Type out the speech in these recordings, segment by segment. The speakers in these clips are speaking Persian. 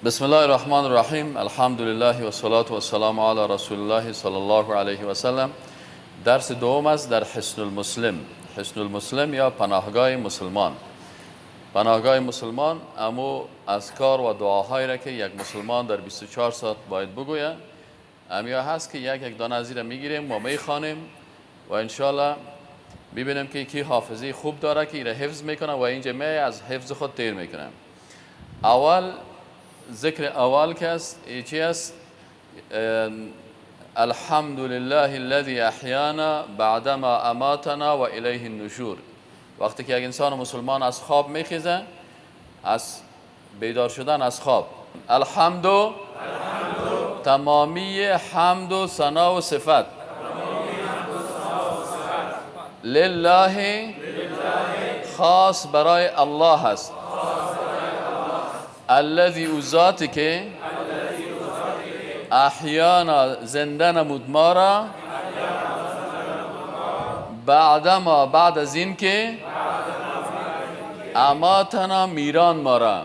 بسم الله الرحمن الرحیم. الحمد لله و الصلاة و السلام علی رسول الله صلی الله علیه و سلم. درس دوم است در حصن المسلم. حصن المسلم یا پناهگاه مسلمان. پناهگاه مسلمان امو اذکار و دعاهایی را که یک مسلمان در 24 ساعت باید بگوید امیا هست که یک دانه از این میگیریم و میخوانیم و انشالله ببینیم که کی حافظه خوب داره که ایره حفظ میکنه و اینجا می از حفظ خود تیر میکنه. اول ذکر اول که است چی است؟ الحمد لله الذي احیانا بعدما اماتنا و الیه النشور. وقتی که یک انسان مسلمان از خواب میخیزه، از بیدار شدن از خواب، الحمد تمامی حمد و ثنا و صفت لله خاص برای الله است. الذی او ذاتی که احیانا زنده نمود ما را بعد از این که اماتنا میران ما را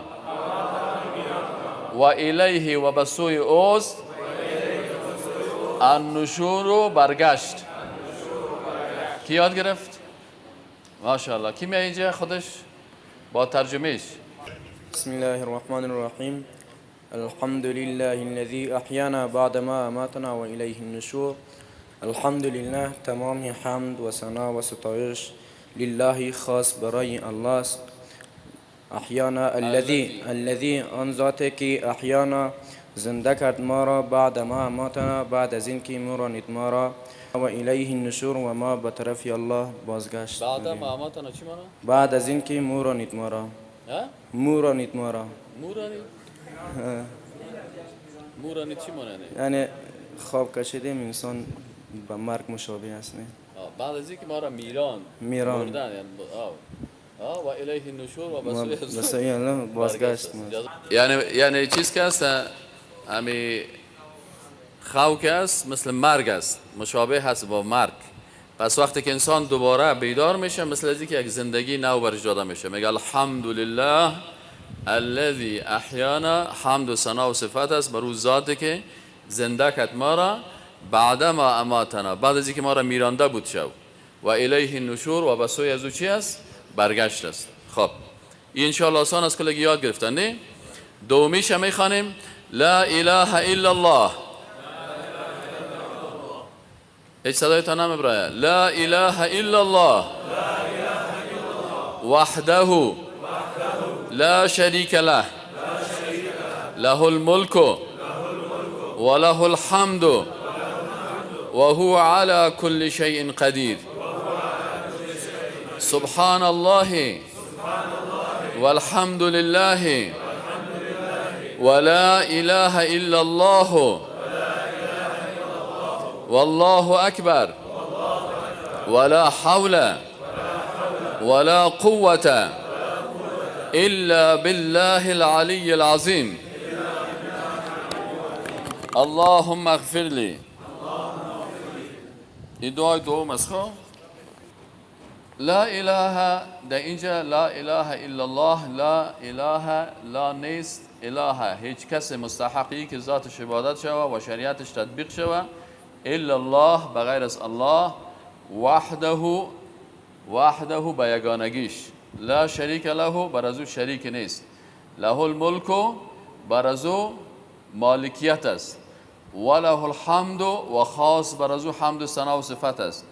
و الیه و بسوی اوست النشور و برگشت. کی یاد گرفت؟ ماشاءالله. کی می اینجا خودش با ترجمهش؟ بسم الله الرحمن الرحیم. الحمد لله الذي احیانا بعدما اماتنا و الیه النشور. الحمد لله تمام حمد و ثنا و ستایش لله خاص برای الله است. احیانا الذی آن ذاتی که احیانا زنده کرد ما را بعد ما اماتنا بعد از این که مرانید ما را و الیه النشور و ما به طرف الله بازگشت. بعد ما اماتنا چی مانا؟ بعد از این که مرانید ما را مورانید ما را مورانی چی مانه؟ یعنی خواب کشیدیم انسان به مرگ مشابه است. بعد از اینکه ما را میران مردن و الیه النشور و بسوی الله بازگشت. یعنی چیز که است همی خواب که است مثل مرگ است، مشابه هست با مرگ. پس وقتی که انسان دوباره بیدار میشه مثل از اینکه یک زندگی نو برش داده میشه. میگه الحمد لله الذی احیانا. حمد و ثنا و صفت است بر او ذاتی که زنده کرد ما را بعد ما اماتنا بعد از اینکه ما را میرانده بود شو و الیه النشور و بسوی از او چی است؟ برگشت است. خب این انشاءالله آسان است که لگی یاد گرفتن. نه دومیش هم میخوانیم لا اله الا الله. هیچ صدایتان هم برای لا اله الا الله وحده لا شریک له له الملك وله الحمد وهو على كل شيء قدير. سبحان الله والحمد لله ولا إله إلا الله والله أكبر ولا حول ولا قوة إلا بالله العلي العظيم. اللهم اغفر لي. این دعای دوم است. خب لا اله در اینجا لا اله الا الله. لا اله لا نیست اله هیچ کس مستحقی که ذاتش عبادت شود و شریعتش تطبیق شود الا الله بغیر از الله. وحده به یگانگیش. لا شریک له بر از او شریک نیست. له الملک بر از او مالکیت است. وله الحمد و خاص بر از او حمد و ثنا و صفت است.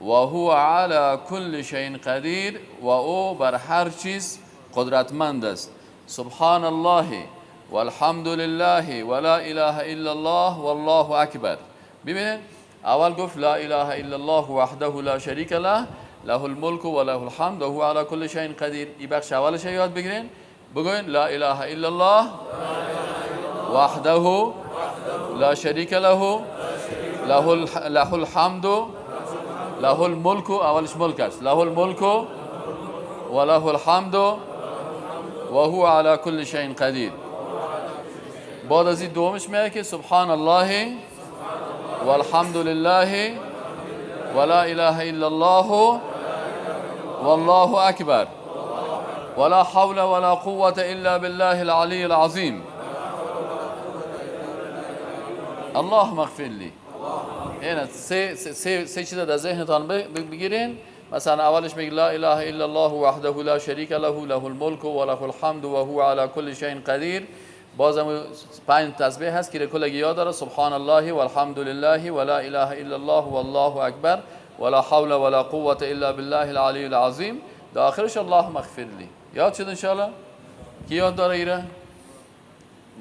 و هو علی کل شیء قدیر و او بر هر چیز قدرتمند است. سبحان الله والحمد لله ولا اله الا الله والله اکبر. ببینید اول گفت لا اله الا الله وحده لا شریک له له الملك وله الحمد وهو على كل شيء قدير. این بخش اولش یاد بگیرین. بگوین لا اله الا الله وحده لا شریک له له الحمد له الملك. اولش ملک است. له الملك وله الحمد وهو على كل شيء قدير. بعد از این دومش میگه که سبحان الله والحمد لله ولا اله الا الله والله اکبر ولا حول ولا قوة الا بالله العلی العظیم. اللهم اغفر لی. این سه چیز در ذهنتان بگیرین. مثلا اولش میگه لا اله الا الله وحده لا شریک له له الملك و له الحمد و هو على كل شيء قدیر. بازم 5 تسبیح هست که کلگی یاد داره. سبحان الله والحمد لله ولا اله الا الله والله اکبر ولا حول ولا قوة الا بالله العلی العظیم. در آخرش اللهم اغفر لی. یاد شد ان شاء الله؟ کی یاد داره ایره؟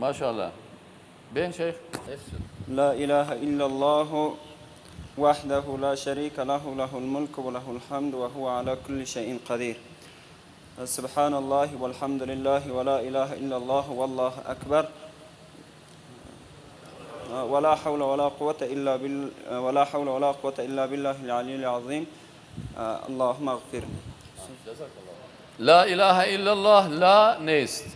ماشاءالله. بین شیخ لا إله إلا الله وحده لا شريك له له الملك وله الحمد وهو على كل شيء قدير. سبحان الله والحمد لله ولا إله إلا الله والله أكبر ولا حول ولا قوة إلا بالله العلي العظيم. اللهم اغفرني. لا اله الا الله لا نیست.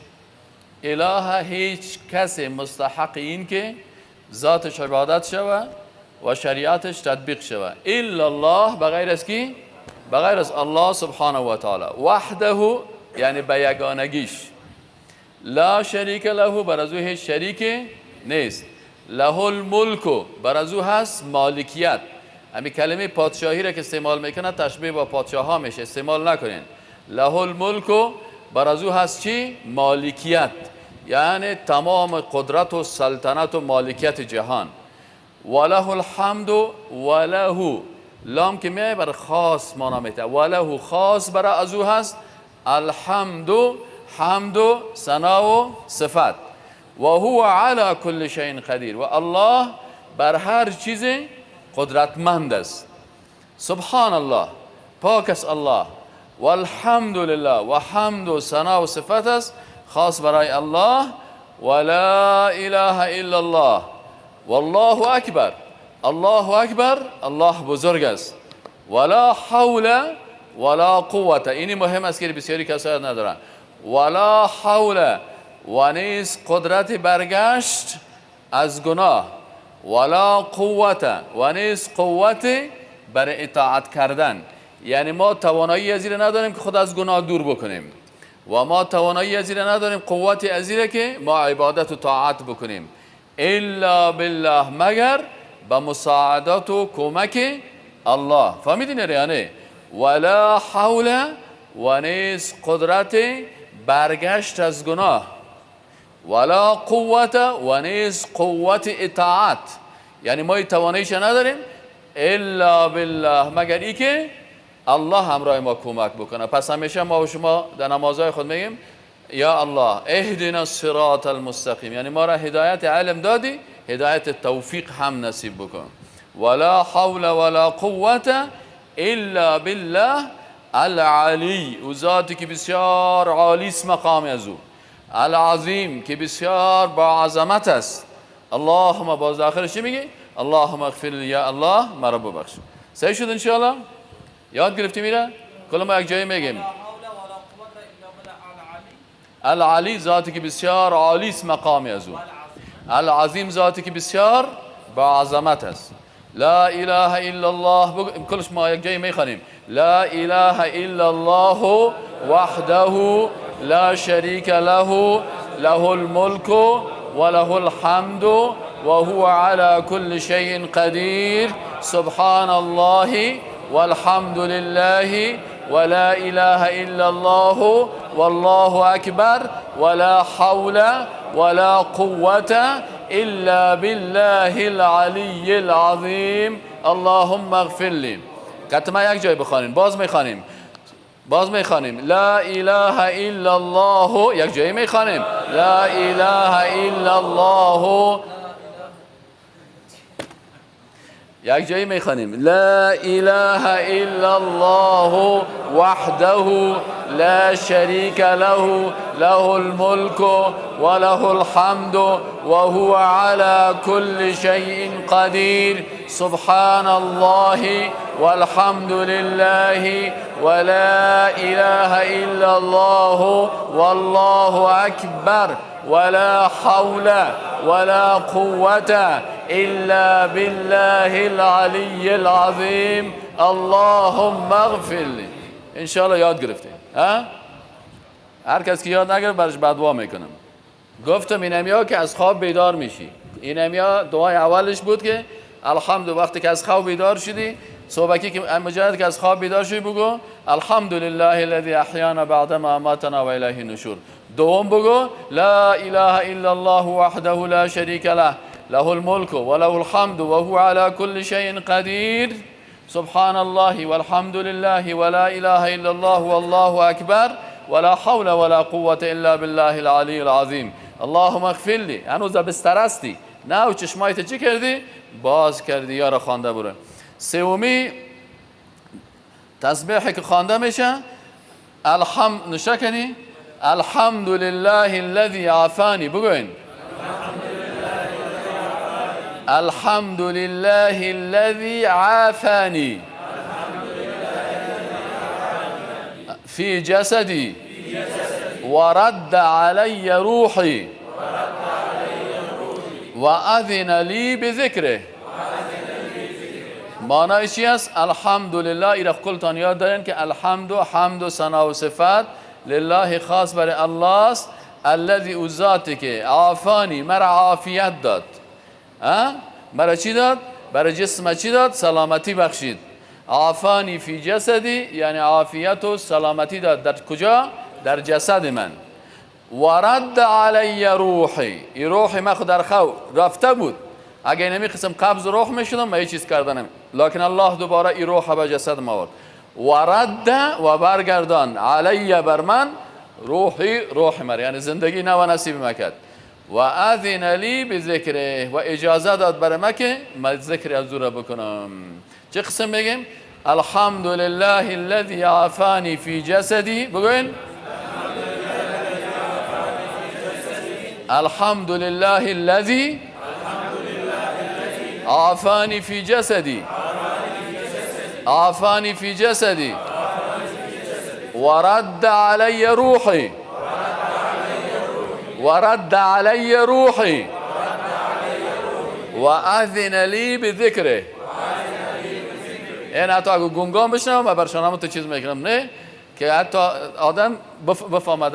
اله هیچ کسی مستحق این که ذاتش عبادت شود و شریعتش تطبیق شود الا الله، بغیر از کی؟ بغیر از الله سبحانه و تعالی. وحده یعنی به یگانگیش. لا شریک له، بر از او هیچ شریک نیست. له الملک، بر از او هست مالکیت. همین کلمه پادشاهی را که استعمال میکنه تشبیه با پادشاه ها میشه، استعمال نکنین. له الملک، بر از او هست چی؟ مالکیت، یعنی تمام قدرت و سلطنت و مالکیت جهان. وله الحمد، وله لام که میای بر خاص مانا میته، وله خاص برای از او هست الحمد، حمد و ثنا و صفت. و هو علی کل شیء قدیر، و الله بر هر چیز قدرتمند است. سبحان الله، پاک است الله. والحمد لله، و حمد و ثنا و صفت است خاص برای الله. ولا اله الا الله والله اکبر، الله اکبر، الله بزرگ است. ولا حول ولا قوت، اینی مهم است که بسیاری کسایی ندارن. ولا حول، و نیز قدرت برگشت از گناه. ولا قوت، و نیز قوت بر اطاعت کردن. یعنی ما توانایی از این نداریم که خود از گناه دور بکنیم، و ما توانایی از این نداریم، قوت از این که ما عبادت و طاعت بکنیم. الا بالله، مگر با مساعدت و کمک الله. فهمیدین یعنی ولا حول، و نیز قدرت برگشت از گناه. ولا قوت، و نیز قوت اطاعت، یعنی ما تواناییش نداریم الا بالله، مگر ای که الله همراه ما کمک بکنه. پس همیشه ما و شما در نمازهای خود میگیم یا الله اهدنا الصراط المستقیم، یعنی ما را هدایت علم دادی، هدایت توفیق هم نصیب بکن. ولا حول ولا قوت الا بالله العلی، او ذاتی که بسیار عالی است مقام از او، العظیم که بسیار با عظمت است. اللهم، باز آخرش چی میگی؟ اللهم اغفر لی، یا الله مرا ببخش. صحیح شد انشاءالله؟ یاد گرفتی میره؟ کل ما یک جایی میگیم العلی، ذاتی که بسیار عالی است مقام از او، العظیم ذاتی که بسیار با عظمت است. لا اله الا الله، کلش ما یک جایی میخوانیم لا اله الا الله وحده لا شریک له له الملك وله الحمد وهو على كل شيء قدير. سبحان الله والحمد لله ولا إله إلا الله والله أكبر ولا حول ولا قوة إلا بالله العلي العظيم. اللهم اغفر لي. کتما یک جای بخوانیم، باز میخوانیم لا اله الا الله، یک جایی میخوانیم لا اله الا الله، یک جایی میخوانیم لا اله الا الله وحده لا شریک له له الملك وله الحمد وهو على كل شيء قدير. سبحان الله والحمد لله ولا إله إلا الله والله أكبر ولا حول ولا قوة إلا بالله العلي العظيم. اللهم اغفر لي. ان شاء الله یاد گرفتید ها؟ هر کس که یاد نگرفت برش بدوا میکنم. گفتم اینم یا که از خواب بیدار میشی این همیا دعای اولش بود که الحمد وقتی که از خواب بیدار شدی صبحی که مجرد که از خواب بیدار شدی بگو الحمدلله الذی احیانا بعد ما اماتنا و الیه النشور. دوم بگو لا اله الا الله وحده لا شریک له له الملك وله الحمد وهو على كل شيء قدير سبحان الله والحمد لله ولا اله الا الله والله اكبر ولا حول ولا قوة الا بالله العلی العظیم. اللهم اغفر لی. هنوز بستر هستی نه و چشمایت چی کردی؟ باز کردی یا را خوانده برو. سومی تسبیحی که خوانده میشه نشه کنی الحمد لله الذي عافانی. بگوین الحمد لله الذي عافاني في جسدي ورد علي روحي وأذن لي بذكره. معنای چی است؟ الحمدلله. ایرا کلتان یاد دارین که الحمد و حمد و ثنا و صفت لله خاص برای الله است. الذی او ذاتی که عافانی مرا عافیت داد. مرا چی داد؟ برای جسم چی داد؟ سلامتی بخشید. عافانی فی جسدی یعنی عافیت و سلامتی داد. در کجا؟ در جسد من. ورد علی روحی. این روح من خود در خو رفته بود. اگه نمی قسم قبض روح میشدم من هیچ چیز کردنم، لکن الله دوباره این روح به جسد ما آورد. ورد و برگردان علی بر من روحی روح من، یعنی زندگی نو نصیب مکد. و اذن لی بذکره و اجازه داد برای من که من ذکر از او بکنم. چه قسم بگیم؟ الحمد لله الذي عافانی فی جسدی. بگوین الحمد لله الذي عافانی فی جسدی عافانی فی جسدی ورد علی روحی ورد علی روحی و اذن لی بذکره. این حتی اگه گنگام بشنم و برشانم تو چیز میکنم نه که حتی آدم بفهمد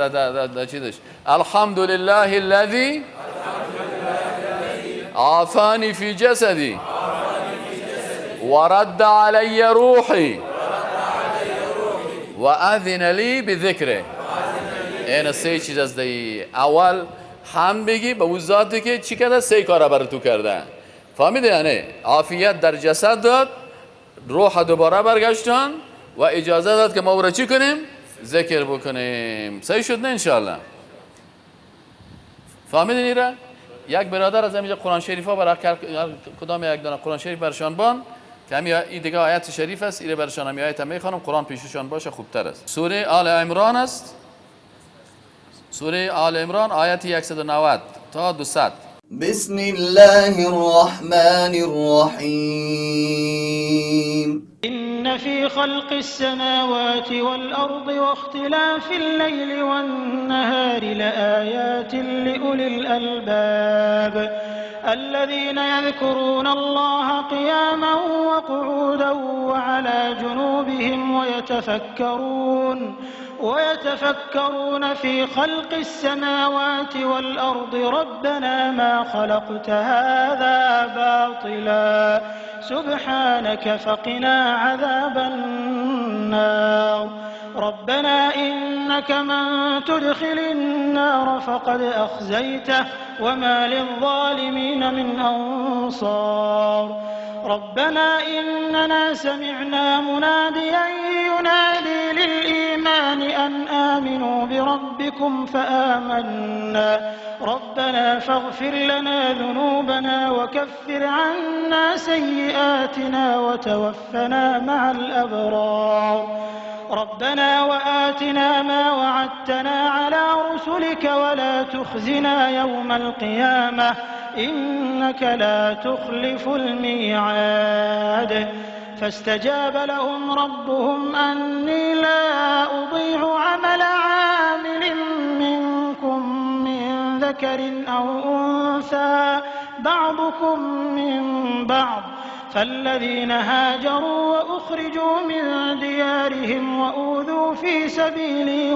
در چیزش. الحمد لله الذی عافانی فی جسدی ورد علی روحی و اذن لی بذکره. این سه چیز از دی. اول هم بگی به اون ذاتی که چی کرده؟ سه کار برای تو کرده. فهمیده یعنی عافیت در جسد داد، روح دوباره برگشتن و اجازه داد که ما او را چی کنیم؟ ذکر بکنیم. صحیح شد نه انشاءالله؟ فهمیدین ایره؟ یک برادر از اینجا قرآن شریف ها برای کدام یک دانه قرآن شریف برشان بان که همین این دیگه آیت شریف است. ایره برشان همی آیت هم میخوانم، قرآن پیششان باشه خوبتر است. سوره آل عمران است. سوره آل عمران آیت 190 تا 200. بسم الله الرحمن الرحيم إن في خلق السماوات والأرض واختلاف الليل والنهار لآيات لأولي الألباب الذين يذكرون الله قياما وقعودا وعلى جنوبهم ويتفكرون في خلق السماوات والأرض ربنا ما خلقت هذا باطلا سبحانك فقنا عذاب النار ربنا إنك من تدخل النار فقد أخزيته وما للظالمين من أنصار ربنا إننا سمعنا مناديا ينادي للإيمان أن آمنوا بربكم فآمنا ربنا فاغفر لنا ذنوبنا وكفر عنا سيئاتنا وتوفنا مع الأبرار ربنا وآتنا ما وعدتنا على رسلك ولا تخزنا يوم القيامة إنك لا تخلف الميعاد فاستجاب لهم ربهم أني لا أضيع عمل عامل منكم من ذكر أو أنثى بعضكم من بعض فالذين هاجروا وأخرجوا من ديارهم وأوذوا في سبيلي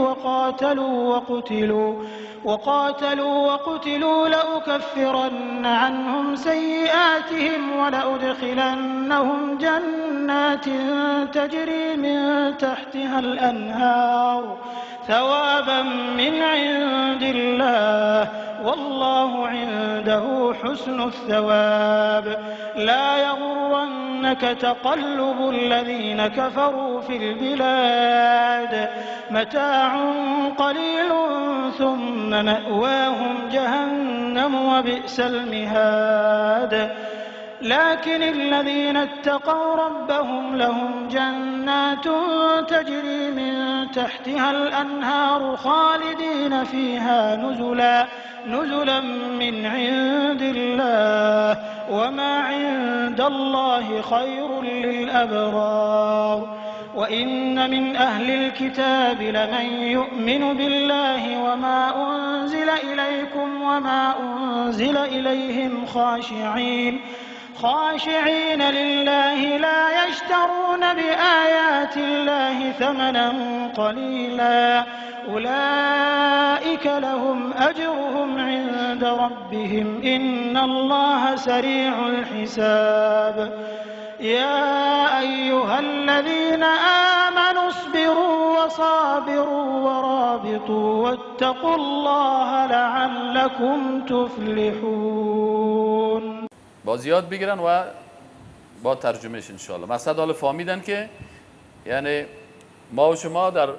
وقاتلوا وقتلوا لأكفرن عنهم سيئاتهم ولأدخلنهم جنات تجري من تحتها الأنهار ثوابا من عند الله والله عنده حسن الثواب لا يغرنك تقلب الذين كفروا في البلاد متاع قليل ثم مأواهم جهنم وبئس المهاد لكن الذين اتقوا ربهم لهم جنات تجري من تحتها الأنهار خالدين فيها نزلا من عند الله وما عند الله خير للأبرار وإن من أهل الكتاب لمن يؤمن بالله وما أنزل إليكم وما أنزل إليهم خاشعين لله لا يشترون بآيات الله ثمنا قليلا أولئك لهم أجرهم عند ربهم إن الله سريع الحساب يا أيها الذين آمنوا اصبروا وصابروا ورابطوا واتقوا الله لعلكم تفلحون. باز یاد بگیرن و با ترجمهش انشاءالله. مقصد حالا فهمیدن که یعنی ما و شما در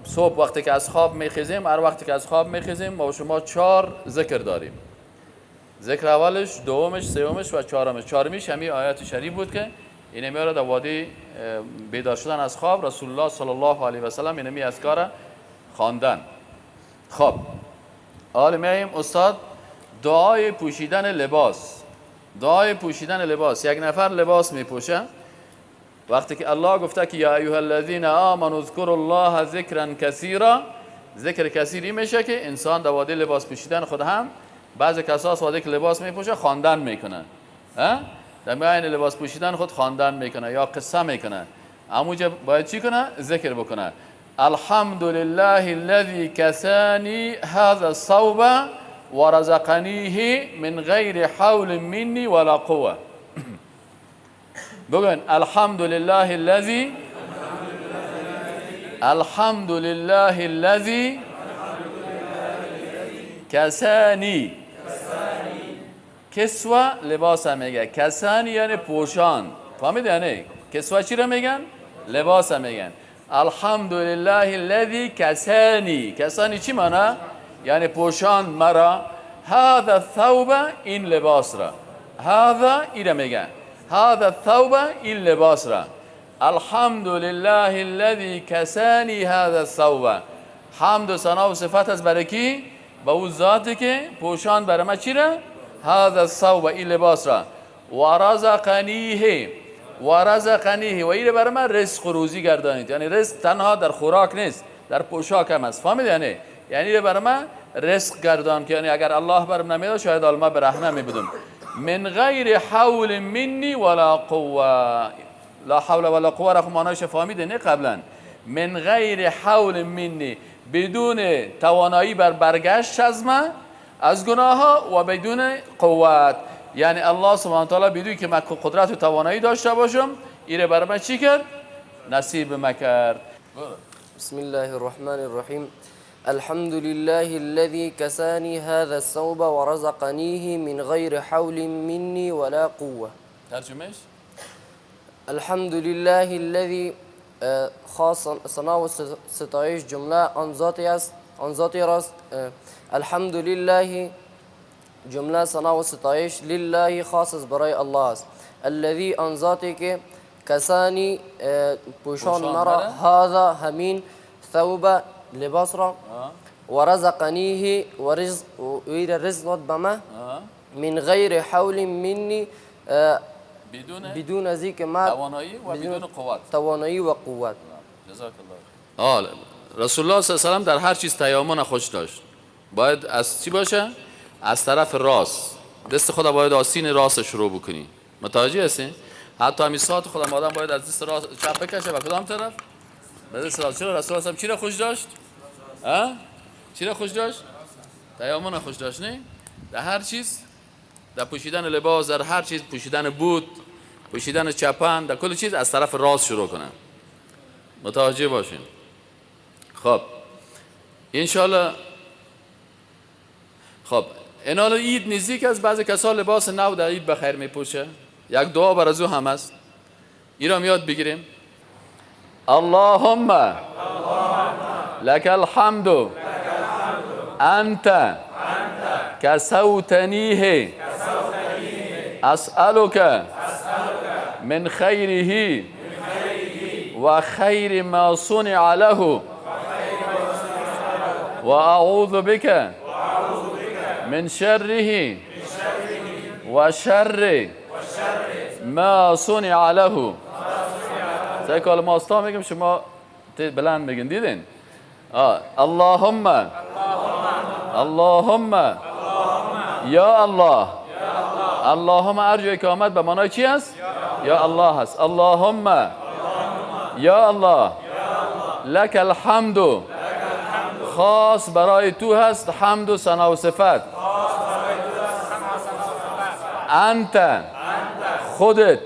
صبح وقتی که از خواب میخیزیم، هر وقتی که از خواب میخیزیم ما و شما 4 ذکر داریم. ذکر اولش، دومش، سومش و چهارمش. چهارمیش همین آیات شریف بود که این میاره در وادی بیدار شدن از خواب رسول الله صلی الله علیه و سلم این اذکار خواندن. خب حالا میایم استاد دعای پوشیدن لباس. دعای پوشیدن لباس، یک نفر لباس میپوشه وقتی که الله گفته که یا ایها الذین آمنوا اذکروا الله ذکرا کثیرا، ذکر کثیری میشه که انسان در وادی لباس پوشیدن خود هم بعضی کسا وادی که لباس میپوشه خواندن میکنه، در میان لباس پوشیدن خود خواندن میکنه یا قصه میکنه. اموجه باید چی کنه؟ ذکر بکنه. الحمد لله الذي كساني هذا الصوب ورزقنيه من غير حول مني ولا قوة. بگن الحمد لله الذي کسانی. کسوه لباس هم میگه، کسانی یعنی پوشان. فهمید یعنی کسوه چی رو میگن؟ لباس هم میگن. الحمد لله الذي کسانی. کسانی چی معنی؟ یعنی پوشان مرا. هذا الثوب، این لباس را. هذا این میگن. هذا الثوب، این لباس را. الحمد لله الذي کسانی هذا الثوب. حمد و ثنا و صفت از برای کی؟ با اون ذاتی که پوشان برای ما چی را؟ هذا الثوب، این لباس را. ورزقنیه و این برای ما رزق و روزی گردانید. یعنی رزق تنها در خوراک نیست، در پوشاک هم است. فهمید یعنی برای ما رزق گردان که یعنی اگر الله برام نمیداد شاید ما برهنه میبودم. من غیر حول منی ولا قوه. لا حول ولا قوه را معنیش فهمیده نه قبلا. من غیر حول منی، بدون توانایی بر برگشت از من از گناه ها و بدون قوت. یعنی الله سبحانه و تعالی بدون که من قدرت و توانایی داشته باشم ایره برای من چی کرد؟ نصیب من کرد. بسم الله الرحمن الرحیم. الحمد لله الذي كساني هذا الثوب ورزقنيه من غير حول مني ولا قوة. ترجمهش الحمد لله الذي خاص ثنا و ستایش جمله آن ذاتی راست. الحمد لله جمله ثنا و ستایش لله خاص برای الله است. الذي آن ذاتی که کسانی پوشان مرا، هذا همین، ثوب لباس را، و رزقنیه و رزق به ما، من غیر حول منی بدون از اینکه ما توانایی و قوت. جزاک الله. رسول الله صلی الله علیه و در هر چیز تیامن خوش داشت. باید از چی باشه؟ از طرف راست. دست خدا باید آستین راست شروع بکنی. متوجه هستی؟ حتی همین ساعت خودم آدم باید از دست راست چپ بکشه و کدام طرف؟ به دست راست. چرا رسول الله چی را خوش داشت؟ چی را خوش داشت؟ تیامون خوش داشتنی؟ در هر چیز، در پوشیدن لباس، در هر چیز، پوشیدن بوت، پوشیدن چپن، در کل چیز از طرف راست شروع کنن. متوجه باشین. خب انشالله. خب این حالا عید نزدیک است، بعضی کسا لباس نو در عید بخیر میپوشه. یک دعا بر از او هم است، این را یاد بگیریم. اللهم لك الحمد انت كسوتنيه اسألك من خيره وخير ما صنع له وأعوذ بك من شره وشر ما صنع له. زي کال ماستا میگم شما بلند میگین، دیدین؟ اللهم یا الله. اللهم ارجو اقامت به معنای چی است؟ یا الله هست. اللهم یا الله لك الحمد، خاص برای تو هست حمد و ثنا و صفت. انت خودت،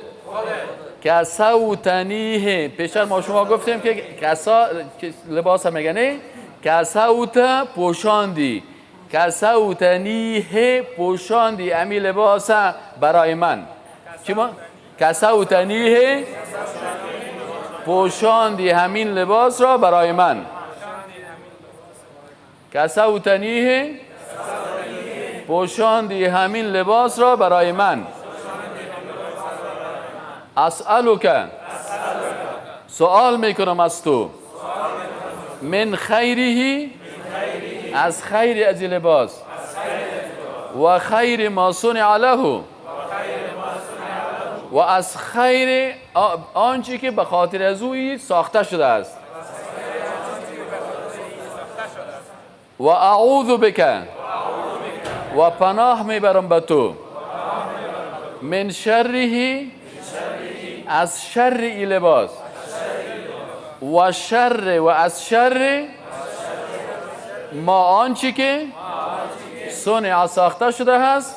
کسوتنیه، پیشتر ما شما گفتیم که کسا لباس هم میگنه، کسوت پوشاندی، کسوتنیه پوشاندی امی لباس برای من. چی ما؟ کسوتنیه پوشاندی همین لباس را برای من. کسوتنیه پوشاندی همین لباس را برای من. اسألک، سوال میکنم از تو، من خیره، از خیر از لباس، و خیر ما صنع له، و از خیر آنچه که به خاطر از او ساخته شده است. و اعوذ بک، و پناه میبرم به تو، من شره، از شر ای لباس، و شر، و از شر ما آنچه که صنع ساخته شده هست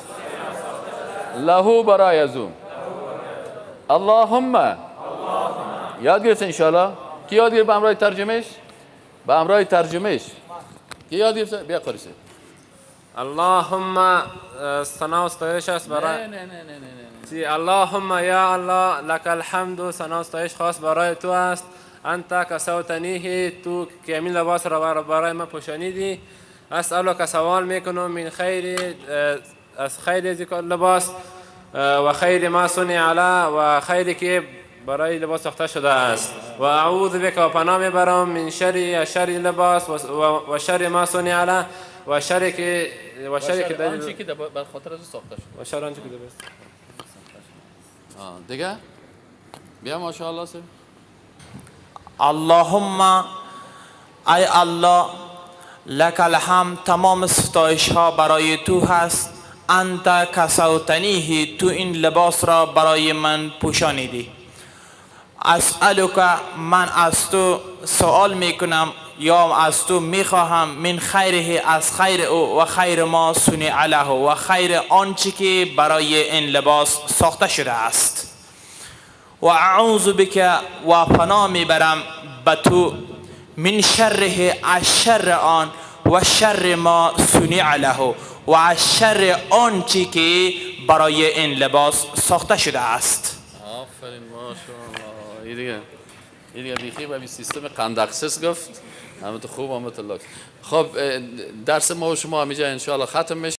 له برای از او. اللهم، یاد گرفت انشاءالله؟ کی یاد گرفت به همراه ترجمهش؟ به همراه ترجمهش کی یاد گرفت؟ بیا قریسه. اللهم ثنا و ستایش است برای نه اللهم یا الله لك الحمد، ثنا و ستایش خاص برای تو است. انت کسوتنیه، تو که همین لباس را برای من پوشانیدی. اسألک، سوال میکنم، من خیر، از خیر از لباس، و خیر ما صنع له، و خیری که برای لباس ساخته شده است. و اعوذ بک، و پناه میبرم، من شر لباس و شر ما صنع له، و شر که آنچه که بر خاطر از ساخته شده، و شر آنچه که درست. دیگه بیا ماشاءالله سه. اللهم، ای الله، لک الحمد، تمام ستایش ها برای تو هست. انت کسوتنیه، تو این لباس را برای من پوشانیدی. اسألک، من از تو سوال میکنم یا از تو میخواهم، من خیره، از خیر او، و خیر ما صنع له، و خیر آنچه که برای این لباس ساخته شده است. و اعوذ بک، و پناه میبرم به تو، من شره، از شر آن، و شر ما صنع له، و از شر آنچه که برای این لباس ساخته شده است. آفرین ماشاءالله. این دیگه بیخی به سیستم قندقسس گفت. همه تو خوب، همه تو لک. خب درس ما و شما همینجا انشاءالله ختم میشه.